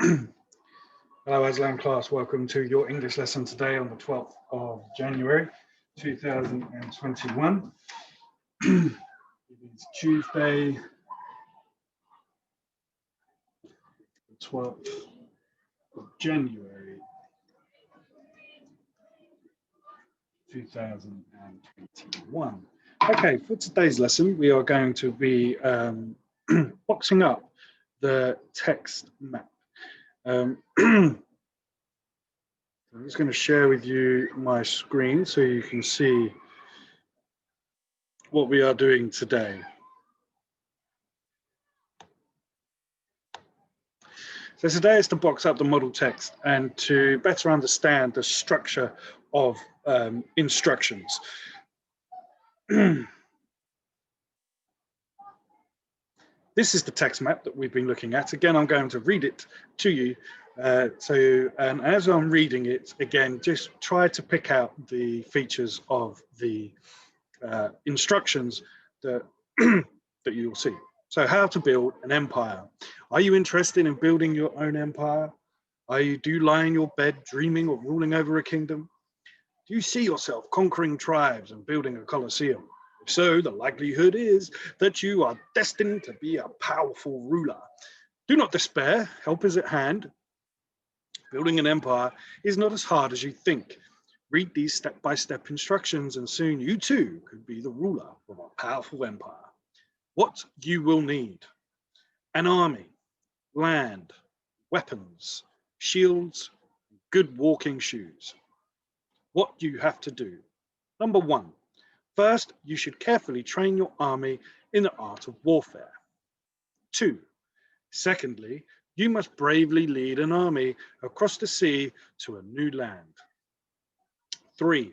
Hello Aslam class, welcome to your English lesson today on the 12th of January 2021. It is Tuesday, the 12th of January 2021. Okay, for today's lesson we are going to be boxing up the text map. I'm just going to share with you my screen so you can see what we are doing today. So today is to box up the model text and to better understand the structure of instructions. This is the text map that we've been looking at. Again, I'm going to read it to you. And as I'm reading it, again, just try to pick out the features of the instructions that, that you'll see. So how to build an empire. Are you interested in building your own empire? Do you lie in your bed dreaming of ruling over a kingdom? Do you see yourself conquering tribes and building a colosseum? If so, the likelihood is that you are destined to be a powerful ruler. Do not despair, help is at hand. Building an empire is not as hard as you think. Read these step-by-step instructions and soon you too could be the ruler of a powerful empire. What you will need: an army, land, weapons, shields, good walking shoes. What you have to do. Number 1, first, you should carefully train your army in the art of warfare. 2, secondly, you must bravely lead an army across the sea to a new land. 3,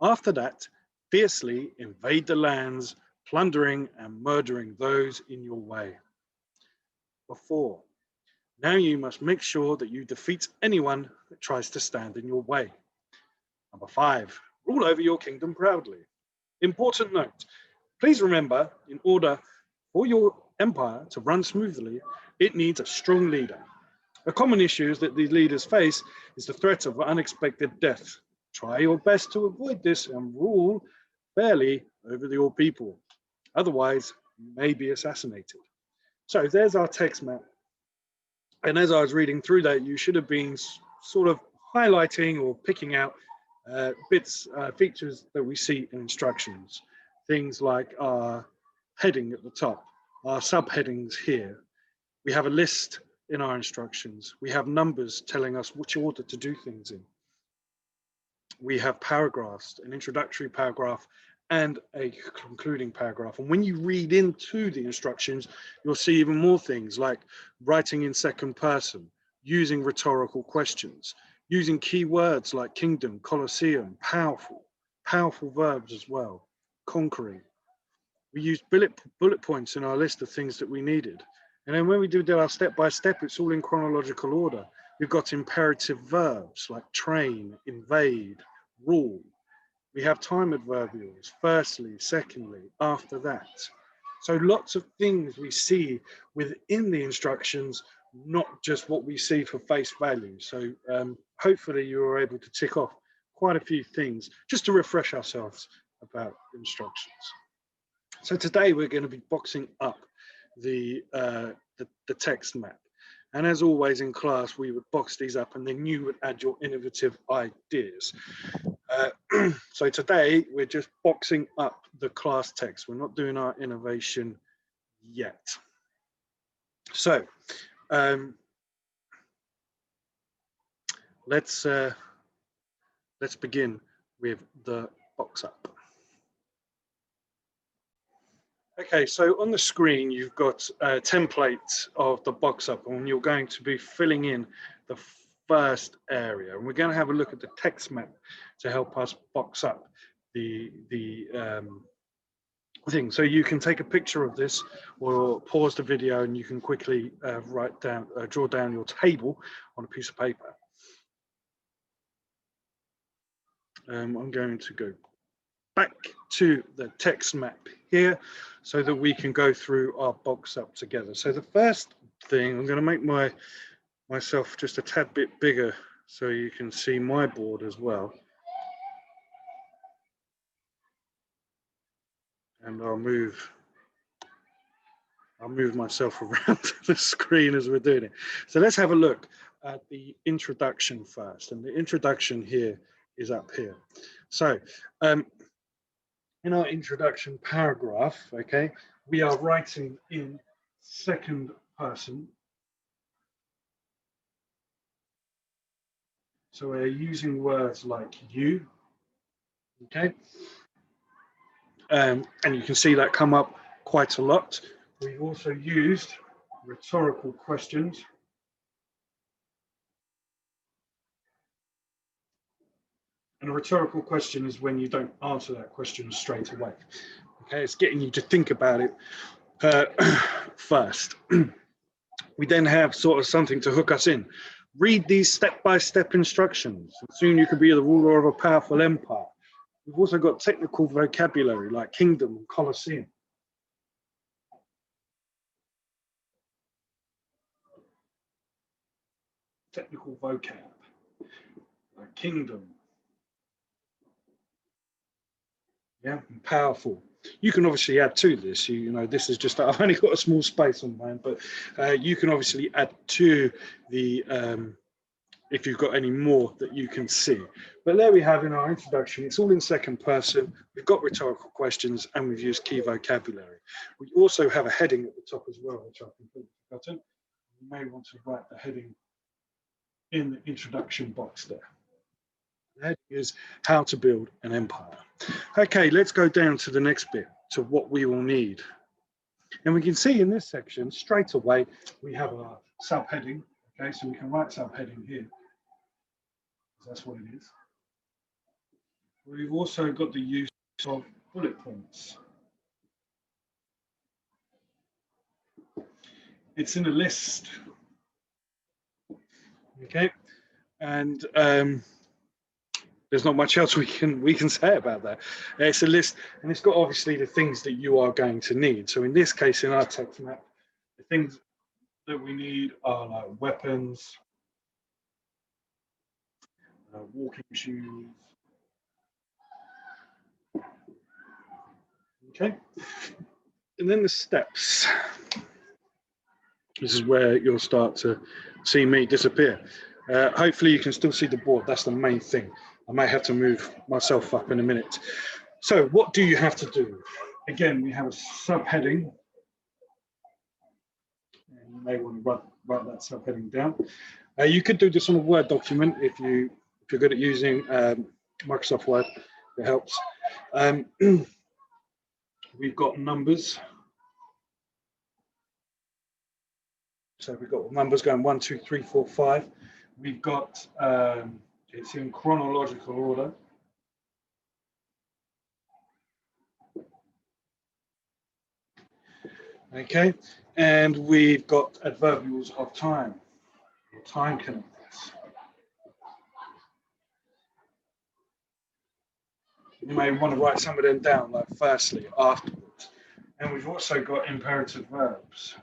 after that, fiercely invade the lands, plundering and murdering those in your way. 4, now you must make sure that you defeat anyone that tries to stand in your way. Number 5, rule over your kingdom proudly. Important note, please remember, in order for your empire to run smoothly, it needs a strong leader. A common issue that these leaders face is the threat of unexpected death. Try your best to avoid this and rule fairly over your people. Otherwise, you may be assassinated. So there's our text map. And as I was reading through that, you should have been sort of highlighting or picking out features that we see in instructions. Things like our heading at the top, our subheadings here. We have a list in our instructions. We have numbers telling us which order to do things in. We have paragraphs, an introductory paragraph and a concluding paragraph. And when you read into the instructions, you'll see even more things like writing in second person, using rhetorical questions, using key words like kingdom, colosseum, powerful verbs as well, conquering. We used bullet points in our list of things that we needed. And then when we do our step-by-step, it's all in chronological order. We've got imperative verbs like train, invade, rule. We have time adverbials, firstly, secondly, after that. So lots of things we see within the instructions, not just what we see for face value. So hopefully you were able to tick off quite a few things just to refresh ourselves about instructions. So today we're going to be boxing up the text map. And as always in class, we would box these up and then you would add your innovative ideas. So today we're just boxing up the class text. We're not doing our innovation yet. So let's begin with the box up. Okay, so on the screen, you've got a template of the box up and you're going to be filling in the first area. And we're going to have a look at the text map to help us box up the thing. So you can take a picture of this or pause the video and you can quickly draw down your table on a piece of paper. I'm going to go back to the text map here so that we can go through our box up together. So the first thing, I'm going to make my myself just a tad bit bigger so you can see my board as well. And I'll move myself around the screen as we're doing it. So let's have a look at the introduction first. And the introduction here is up here. So in our introduction paragraph, okay, we are writing in second person. So we're using words like you, okay? And you can see that come up quite a lot. We've also used rhetorical questions. And a rhetorical question is when you don't answer that question straight away. Okay, it's getting you to think about it first. We then have sort of something to hook us in. Read these step-by-step instructions. Soon you could be the ruler of a powerful empire. We've also got technical vocabulary like kingdom and colosseum. Technical vocab like kingdom. Yeah, and powerful. You can obviously add to this. You know, this is just, I've only got a small space on mine, but you can obviously add to the, if you've got any more that you can see. But there we have in our introduction, it's all in second person. We've got rhetorical questions and we've used key vocabulary. We also have a heading at the top as well, which I've completely forgotten. You may want to write the heading in the introduction box there. The heading is how to build an empire. Okay, let's go down to the next bit, to what we will need. And we can see in this section, straight away, we have a subheading. Okay, so we can write subheading here. That's what it is. We've also got the use of bullet points. It's in a list. Okay, and there's not much else we can say about that. It's a list, and it's got obviously the things that you are going to need. So in this case, in our text map, the things that we need are like weapons, walking shoes. Okay, and then the steps. This is where you'll start to see me disappear. Hopefully you can still see the board. That's the main thing. I may have to move myself up in a minute. So what do you have to do? Again, we have a subheading. And you may want to write that subheading down. You could do this on a Word document if you're good at using Microsoft Word. It helps. We've got numbers. So we've got numbers going 1, 2, 3, 4, 5. We've got it's in chronological order. Okay, and we've got adverbials of time, or time connectors. You may want to write some of them down, like firstly, afterwards. And we've also got imperative verbs.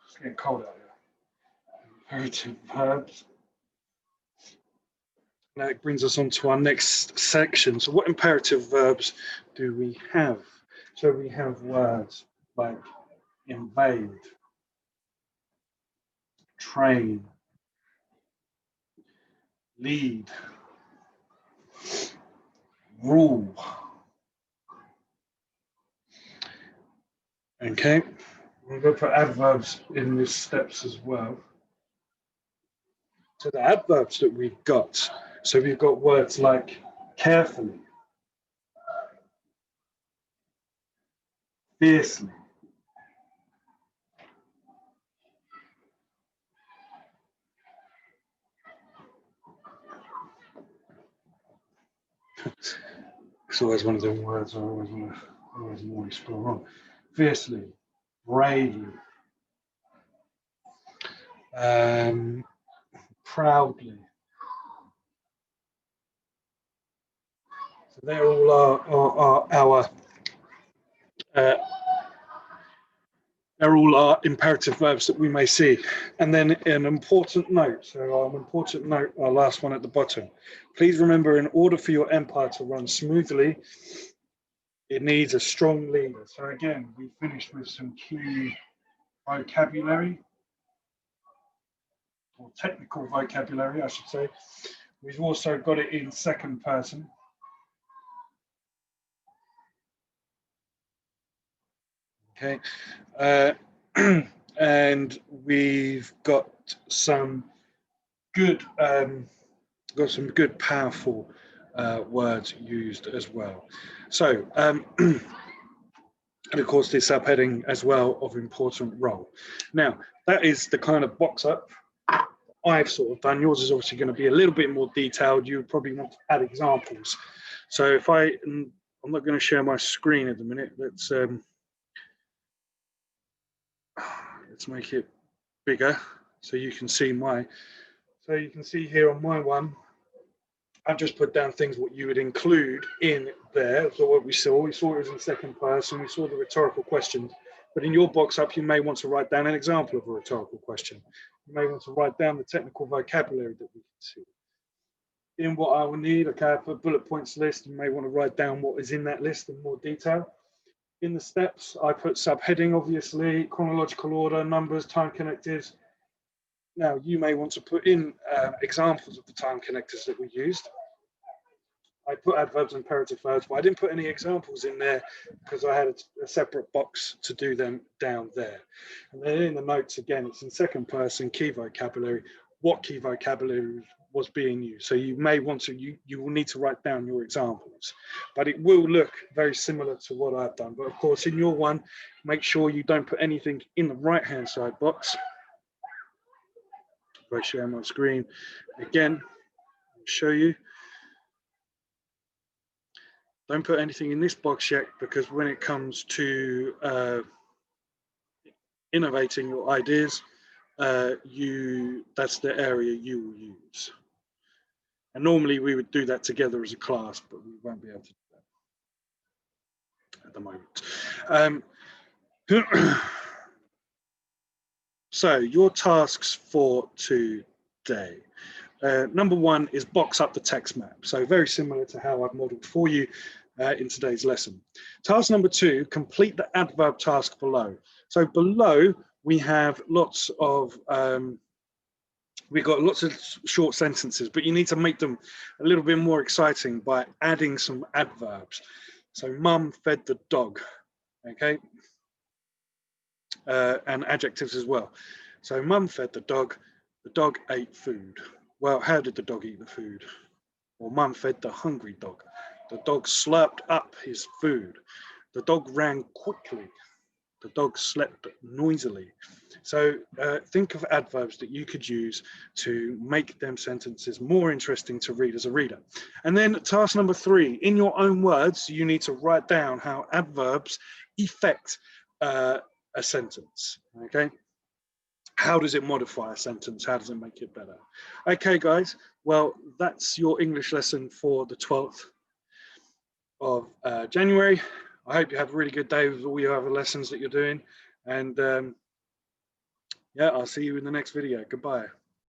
It's getting cold out here. Imperative verbs. Now it brings us on to our next section. So what imperative verbs do we have? So we have words like invade, train, lead, rule. Okay, we're going to put adverbs in these steps as well. So the adverbs that we've got, so we've got words like carefully, fiercely, it's always one of them words I always want to explore on. Fiercely, bravely, proudly, So they're all our they're all our imperative verbs that we may see. And then an important note, so important note, our last one at the bottom. Please remember, in order for your empire to run smoothly, it needs a strong leader. So again, we finished with some key vocabulary, or technical vocabulary, I should say. We've also got it in second person. Okay, and we've got some good, powerful words used as well. So, and of course, the subheading as well of important role. Now, that is the kind of box up I've sort of done. Yours is obviously going to be a little bit more detailed. You would probably want to add examples. So if I'm not going to share my screen at the minute. Let's make it bigger so you can see so you can see here on my one, I've just put down things what you would include in there. So what we saw it was in second person, we saw the rhetorical questions, but in your box up, you may want to write down an example of a rhetorical question. You may want to write down the technical vocabulary that we can see. In what I will need, okay, I put bullet points list. You may want to write down what is in that list in more detail. In the steps, I put subheading, obviously, chronological order, numbers, time connectors. Now, you may want to put in examples of the time connectors that we used. I put adverbs and imperative verbs, but I didn't put any examples in there because I had a separate box to do them down there. And then in the notes, again, it's in second person, key vocabulary, what key vocabulary was being used. So you may want to, you will need to write down your examples, but it will look very similar to what I've done. But of course, in your one, make sure you don't put anything in the right-hand side box. If I share my screen again, I'll show you. Don't put anything in this box yet, because when it comes to innovating your ideas, that's the area you will use. And normally we would do that together as a class, but we won't be able to do that at the moment. So your tasks for today. Number one is box up the text map. So very similar to how I've modeled for you in today's lesson. Task number two, complete the adverb task below. So below we have lots of, we've got lots of short sentences, but you need to make them a little bit more exciting by adding some adverbs. So mum fed the dog, okay? And adjectives as well. So mum fed the dog ate food. Well, how did the dog eat the food? Or mum fed the hungry dog. The dog slurped up his food. The dog ran quickly. The dog slept noisily. So think of adverbs that you could use to make them sentences more interesting to read as a reader. And then task number three, in your own words, you need to write down how adverbs affect a sentence, okay? How does it modify a sentence? How does it make it better? Okay, guys, well, that's your English lesson for the 12th of January. I hope you have a really good day with all your other lessons that you're doing. And yeah, I'll see you in the next video. Goodbye.